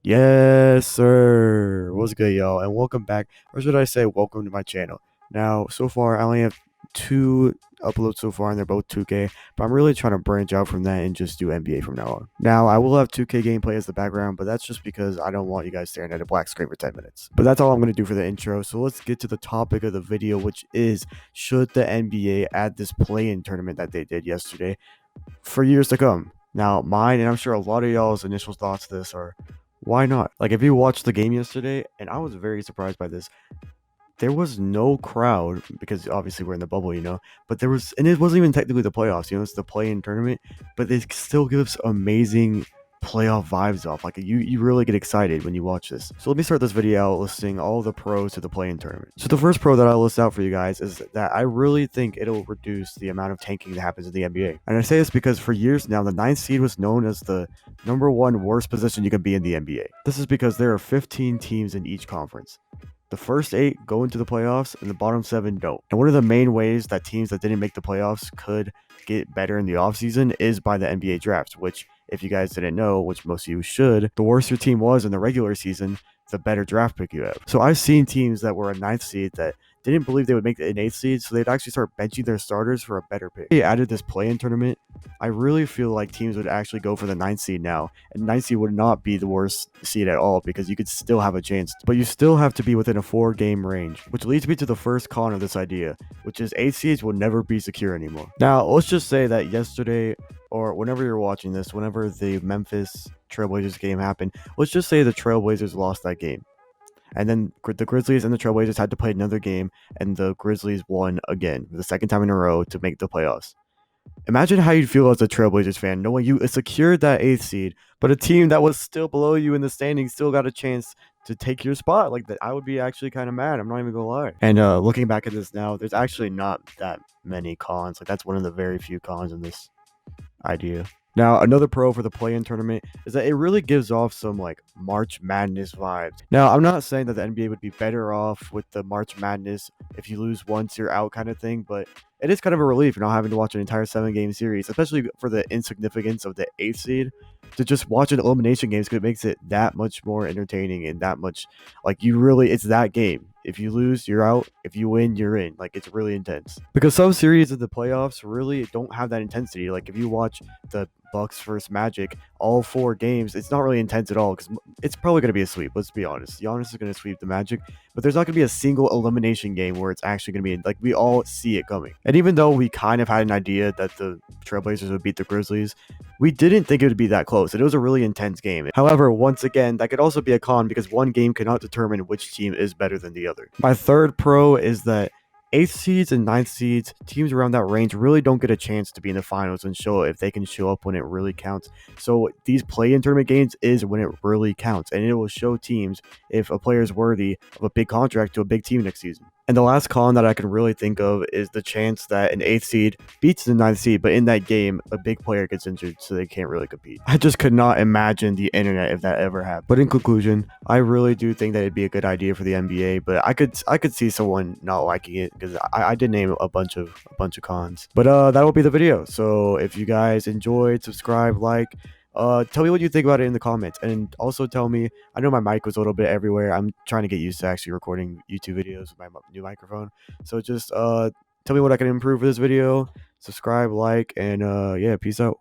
Yes, sir. What's good, y'all? And welcome back. Or should I say, welcome to my channel. Now, so far, I only have two uploads so far, and they're both 2K. But I'm really trying to branch out from that and just do NBA from now on. Now, I will have 2K gameplay as the background, but that's just because I don't want you guys staring at a black screen for 10 minutes. But that's all I'm going to do for the intro. So let's get to the topic of the video, which is, should the NBA add this play-in tournament that they did yesterday for years to come? Now, mine, and I'm sure a lot of y'all's initial thoughts to this are, why not? Like, if you watched the game yesterday, and I was very surprised by this, there was no crowd because obviously we're in the bubble, but there was, and it wasn't even technically the playoffs, it's the play-in tournament, but it still gives amazing playoff vibes off. Like, you really get excited when you watch this. So let me start this video out listing all the pros to the play-in tournament. So the first pro that I'll list out for you guys is that I really think it'll reduce the amount of tanking that happens in the NBA. And I say this because for years now, the ninth seed was known as the number one worst position you can be in the NBA. This is because there are 15 teams in each conference. The first 8 go into the playoffs and the bottom 7 don't. And one of the main ways that teams that didn't make the playoffs could get better in the offseason is by the NBA draft, which, if you guys didn't know, which most of you should, the worse your team was in the regular season, the better draft pick you have. So I've seen teams that were a ninth seed that didn't believe they would make an 8th seed, so they'd actually start benching their starters for a better pick. They added this play-in tournament. I really feel like teams would actually go for the 9th seed now, and 9th seed would not be the worst seed at all because you could still have a chance, but you still have to be within a 4-game range, which leads me to the first con of this idea, which is 8 seeds will never be secure anymore. Now, let's just say that yesterday, or whenever you're watching this, whenever the Memphis Trailblazers game happened, let's just say the Trailblazers lost that game. And then the Grizzlies and the Trailblazers had to play another game, and the Grizzlies won again, the second time in a row to make the playoffs. Imagine how you'd feel as a Trailblazers fan, knowing you secured that 8th seed, but a team that was still below you in the standings still got a chance to take your spot. Like that, I would be actually kind of mad. I'm not even gonna lie. And looking back at this now, there's actually not that many cons. Like, that's one of the very few cons in this idea. Now, another pro for the play-in tournament is that it really gives off some like March Madness vibes. Now, I'm not saying that the NBA would be better off with the March Madness if you lose once you're out kind of thing, but it is kind of a relief not having to watch an entire 7-game series, especially for the insignificance of the 8th seed, to just watch an elimination games, because it makes it that much more entertaining and that much like it's that game. If you lose, you're out. If you win, you're in. Like, it's really intense. Because some series of the playoffs really don't have that intensity. Like, if you watch the Bucks versus Magic, all 4 games, it's not really intense at all because it's probably going to be a sweep. Let's be honest. Giannis is going to sweep the Magic, but there's not going to be a single elimination game where it's actually going to be like, we all see it coming. And even though we kind of had an idea that the Trailblazers would beat the Grizzlies, we didn't think it would be that close. It was a really intense game. However, once again, that could also be a con because one game cannot determine which team is better than the other. My third pro is that 8th seeds and 9th seeds, teams around that range, really don't get a chance to be in the finals and show if they can show up when it really counts. So these play-in tournament games is when it really counts, and it will show teams if a player is worthy of a big contract to a big team next season. And the last con that I can really think of is the chance that an 8th seed beats the 9th seed, but in that game, a big player gets injured, so they can't really compete. I just could not imagine the internet if that ever happened. But in conclusion, I really do think that it'd be a good idea for the NBA, but I could see someone not liking it because I did name a bunch of cons. But that will be the video. So if you guys enjoyed, subscribe, like. Tell me what you think about it in the comments, and also tell me, I know my mic was a little bit everywhere. I'm trying to get used to actually recording YouTube videos with my new microphone. So just tell me what I can improve for this video, subscribe, like, and yeah, peace out.